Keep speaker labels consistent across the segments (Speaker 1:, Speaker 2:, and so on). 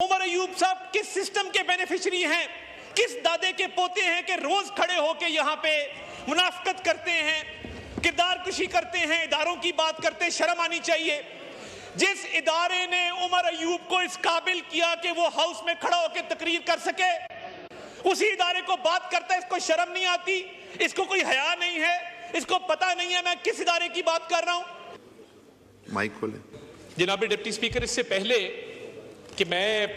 Speaker 1: उमर अयूब साहब किस सिस्टम के बेनिफिशियरी हैं, किस दादे के पोते हैं कि रोज खड़े होके यहाँ पे मुनाफकत करते हैं, किरदार कुशी करते हैं, इदारों की बात करते हैं। शर्म आनी चाहिए। जिस इदारे ने उमर अयूब को इस काबिल किया कि वो हाउस में खड़ा होकर तकरीर कर सके, उसी इदारे को बात करता है। इसको शर्म नहीं आती, इसको कोई हया नहीं है, इसको पता नहीं है मैं किस इदारे की बात कर रहा हूं।
Speaker 2: माइक खोले।
Speaker 1: जनाब डिप्टी स्पीकर, इससे पहले कि मैं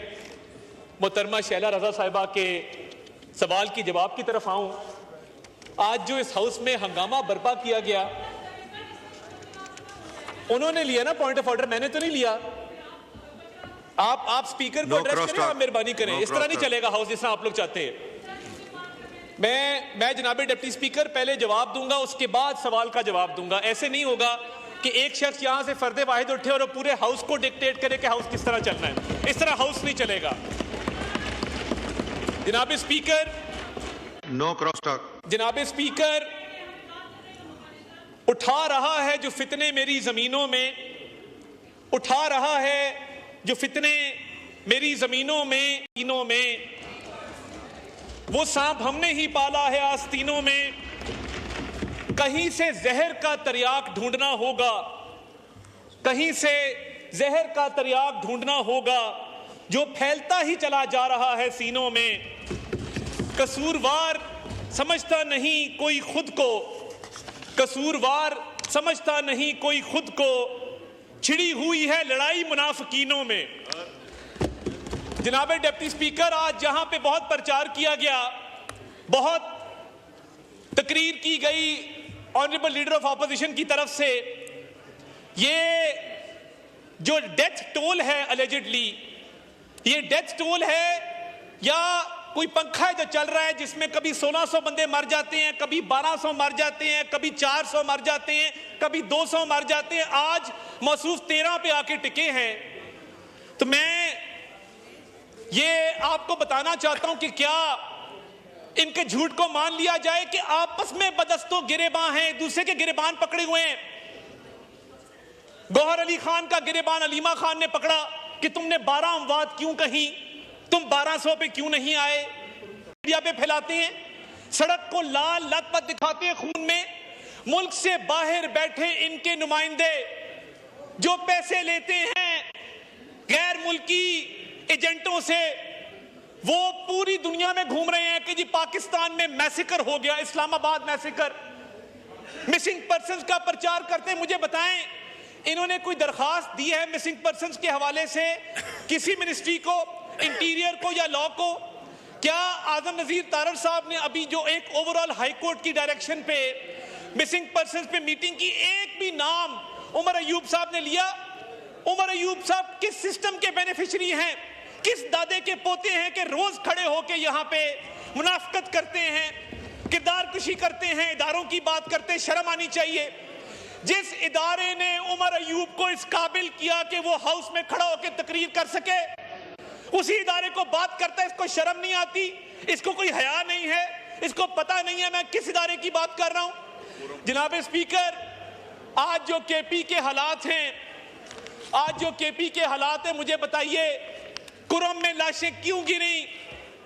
Speaker 1: मोहतरमा शैला रजा साहिबा के सवाल की जवाब की तरफ आऊं, आज जो इस हाउस में हंगामा बर्पा किया गया, उन्होंने लिया ना पॉइंट ऑफ ऑर्डर, मैंने तो नहीं लिया। आप स्पीकर को एड्रेस करें, आप मेहरबानी करें। इस तरह नहीं चलेगा हाउस जिस तरह आप लोग चाहते हैं। मैं जनाब डिप्टी स्पीकर पहले जवाब दूंगा, उसके बाद सवाल का जवाब दूंगा। ऐसे नहीं होगा कि एक शख्स यहां से फर्दे वाहिद उठे और पूरे हाउस को डिक्टेट करे कि हाउस किस तरह चलना है। इस तरह हाउस नहीं चलेगा। जनाब स्पीकर,
Speaker 2: नो क्रॉस टॉक।
Speaker 1: जनाब स्पीकर, उठा रहा है जो फितने मेरी जमीनों में, उठा रहा है जो फितने मेरी जमीनों में, तीनों में वो सांप हमने ही पाला है आस्तीनों में। कहीं से जहर का तरियाक ढूंढना होगा, कहीं से जहर का तरियाक ढूंढना होगा जो फैलता ही चला जा रहा है सीनों में। कसूरवार समझता नहीं कोई खुद को, कसूरवार समझता नहीं कोई खुद को, छिड़ी हुई है लड़ाई मुनाफिकीनों में। जनाब डिप्टी स्पीकर, आज जहां पे बहुत प्रचार किया गया, बहुत तकरीर की गई ऑनरेबल लीडर ऑफ ऑपोजिशन की तरफ से, ये जो डेथ टोल है अलेजिडली, ये डेथ टोल है या कोई पंखा है जो चल रहा है जिसमें कभी 1600 बंदे मर जाते हैं, कभी 1200 मर जाते हैं, कभी 400 मर जाते हैं, कभी 200 मर जाते हैं, आज मौसूफ 13 पे आके टिके हैं। तो मैं ये आपको बताना चाहता हूं कि क्या इनके झूठ को मान लिया जाए कि आपस में बदस्तों गिरेबान हैं, दूसरे के गिरेबान पकड़े हुए हैं। गौहर अली खान का गिरेबान अलीमा खान ने पकड़ा कि तुमने 12 अमवात क्यों कही, तुम 1200 पे क्यों नहीं आए। मीडिया पे फैलाते हैं, सड़क को लाल लथपथ दिखाते हैं खून में। मुल्क से बाहर बैठे इनके नुमाइंदे जो पैसे लेते हैं गैर मुल्की एजेंटों से, वो पूरी दुनिया में घूम रहे हैं कि जी पाकिस्तान में मैसेकर हो गया, इस्लामाबाद मैसेकर, मिसिंग पर्संस का प्रचार करते हैं। मुझे बताएं, इन्होंने कोई दरखास्त दी है मिसिंग पर्संस के हवाले से किसी मिनिस्ट्री को, इंटीरियर को या लॉ को? क्या आजम नजीर तारड़ साहब ने अभी जो एक ओवरऑल हाई कोर्ट की डायरेक्शन पे मिसिंग पर्संस पे मीटिंग की, एक भी नाम उमर अयूब साहब ने लिया? उमर अयूब साहब किस सिस्टम के बेनिफिशियरी हैं, किस दादे के पोते हैं कि रोज खड़े होके यहाँ पे मुनाफकत करते हैं, किरदार कुशी करते हैं, इदारों की बात करते हैं? शर्म आनी चाहिए। जिस इदारे ने उमर अयूब को इस काबिल किया कि वो हाउस में खड़ा होकर तकरीर कर सके, उसी इदारे को बात करता है। इसको शर्म नहीं आती, इसको कोई हया नहीं है, इसको पता नहीं है मैं किस इदारे की बात कर रहा हूं। जनाब स्पीकर, आज जो केपी के हालात हैं, आज जो केपी के हालात हैं, मुझे बताइए कुरम में लाशें क्यों गिरी,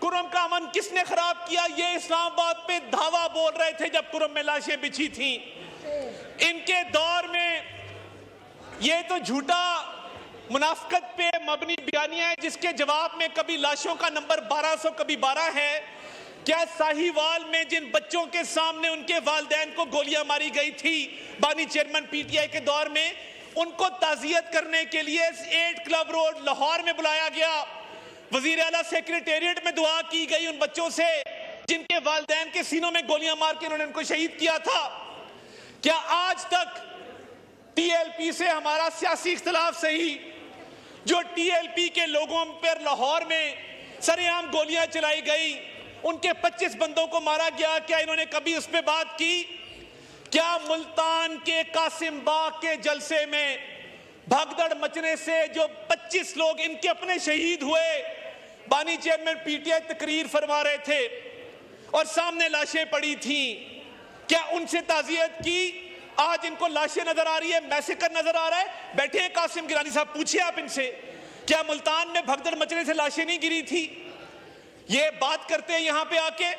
Speaker 1: कुरम का अमन किसने खराब किया? ये इस्लामाबाद पे धावा बोल रहे थे जब कुरम में लाशें बिछी थी। इनके दौर में ये तो झूठा मुनाफकत पे मबनी बयानियां है जिसके जवाब में कभी लाशों का नंबर 1200 कभी 12 है। क्या साहिवाल में जिन बच्चों के सामने उनके वालिदैन को गोलियां मारी गई थी बानी चेयरमैन पीटीआई के दौर में, उनको ताजियत करने के लिए 8 क्लब रोड लाहौर में बुलाया गया, वजीर आला सेक्रेटेरिएट में दुआ की गई उन बच्चों से जिनके वालिदैन के सीनों में गोलियां मार के उन्होंने उनको शहीद किया था। क्या आज तक टीएलपी से हमारा सियासी इख्तिलाफ सही, जो टीएलपी के लोगों पर लाहौर में सरेआम गोलियां चलाई गई, उनके 25 बंदों को मारा गया, क्या इन्होंने कभी उस पर बात की? क्या मुल्तान के कासिम बाग के जलसे में भगदड़ मचने से जो 25 लोग इनके अपने शहीद हुए, बानी चेयरमैन पीटीआई तकरीर फरमा रहे थे और सामने लाशें पड़ी थी, क्या उनसे ताजियत की? आज इनको लाशें नजर आ रही है, मैसेकर नजर आ रहा है। बैठे हैं कासिम गिलानी साहब, पूछिए आप इनसे क्या मुल्तान में भगदड़ मचने से लाशें नहीं गिरी थी? ये बात करते हैं यहां पे आके।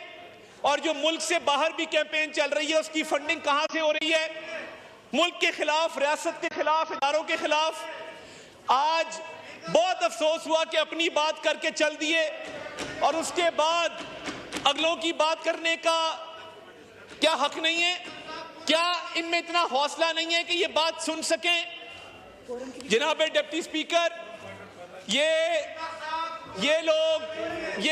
Speaker 1: और जो मुल्क से बाहर भी कैंपेन चल रही है, उसकी फंडिंग कहां से हो रही है? मुल्क के खिलाफ, रियासत के खिलाफ, इदारों के खिलाफ। आज बहुत अफसोस हुआ कि अपनी बात करके चल दिए और उसके बाद अगलों की बात करने का क्या हक नहीं है? क्या इनमें इतना हौसला नहीं है कि ये बात सुन सकें? जनाब डिप्टी स्पीकर, ये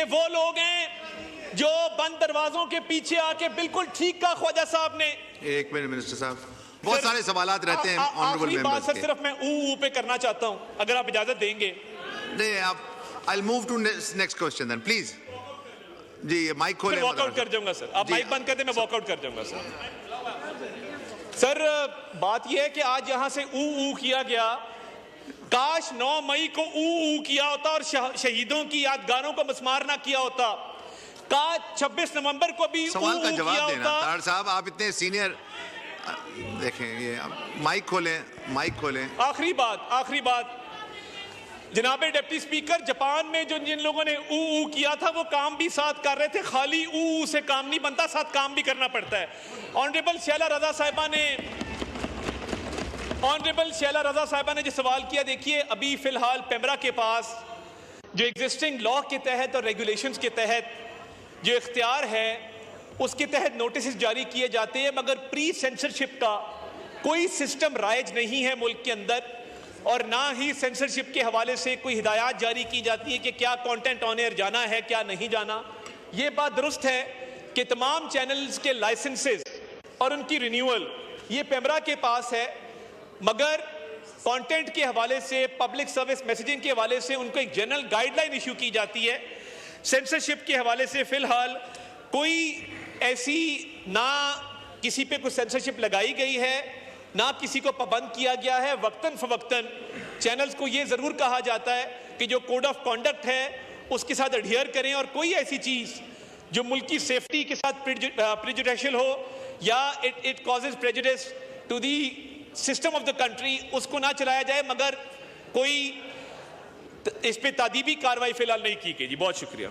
Speaker 1: वो लोग हैं जो बंद दरवाजों के पीछे आके बिल्कुल ठीक का ख्वाजा साहब ने।
Speaker 2: एक मिनट मिनिस्टर साहब, बहुत सारे सवालात रहते हैं ऑनरेबल मेंबर्स के।
Speaker 1: सिर्फ मैं ऊ पे करना चाहता हूं, अगर आप इजाजत देंगे।
Speaker 2: नहीं, आप I will move to next question then please. जी माइक खोलें।
Speaker 1: वॉकआउट कर जाऊंगा सर, आप माइक बंद कर दें, मैं वॉकआउट कर जाऊंगा सर। सर बात यह है कि आज यहां से ऊ किया गया। काश 9 मई को ऊ किया होता और शहीदों की यादगारों को मस्मार ना किया होता। काश 26 नवंबर को भी
Speaker 2: सवाल का जवाब
Speaker 1: किया
Speaker 2: देना।
Speaker 1: होता।
Speaker 2: तार साहब, आप इतने सीनियर, देखें ये माइक खोलें, माइक खोलें।
Speaker 1: आखिरी बात जनाबे डिप्टी स्पीकर, जापान में जो जिन लोगों ने ऊ किया था वो काम भी साथ कर रहे थे। खाली ऊ से काम नहीं बनता, साथ काम भी करना पड़ता है। ऑनरेबल शैला रजा साहिबा ने जो सवाल किया, देखिए अभी फिलहाल पेमरा के पास जो एग्जिस्टिंग लॉ के तहत और रेगुलेशंस के तहत जो इख्तियार है, उसके तहत नोटिस जारी किए जाते हैं, मगर प्री सेंसरशिप का कोई सिस्टम राइज नहीं है मुल्क के अंदर। और ना ही सेंसरशिप के हवाले से कोई हिदायत जारी की जाती है कि क्या कंटेंट ऑन एयर जाना है, क्या नहीं जाना। ये बात दुरुस्त है कि तमाम चैनल्स के लाइसेंसेस और उनकी रिन्यूअल ये पेमरा के पास है, मगर कंटेंट के हवाले से, पब्लिक सर्विस मैसेजिंग के हवाले से उनको एक जनरल गाइडलाइन इशू की जाती है। सेंसरशिप के हवाले से फिलहाल कोई ऐसी ना किसी पे कोई सेंसरशिप लगाई गई है, ना किसी को पाबंद किया गया है। वक्तन फवक्तन चैनल्स को ये जरूर कहा जाता है कि जो कोड ऑफ कॉन्डक्ट है उसके साथ एडहियर करें, और कोई ऐसी चीज जो मुल्क की सेफ्टी के साथ प्रेजुडिशियल हो या it causes prejudice to the system of the country, उसको ना चलाया जाए। मगर कोई इस पे तादीबी कार्रवाई फिलहाल नहीं की गई। जी बहुत शुक्रिया।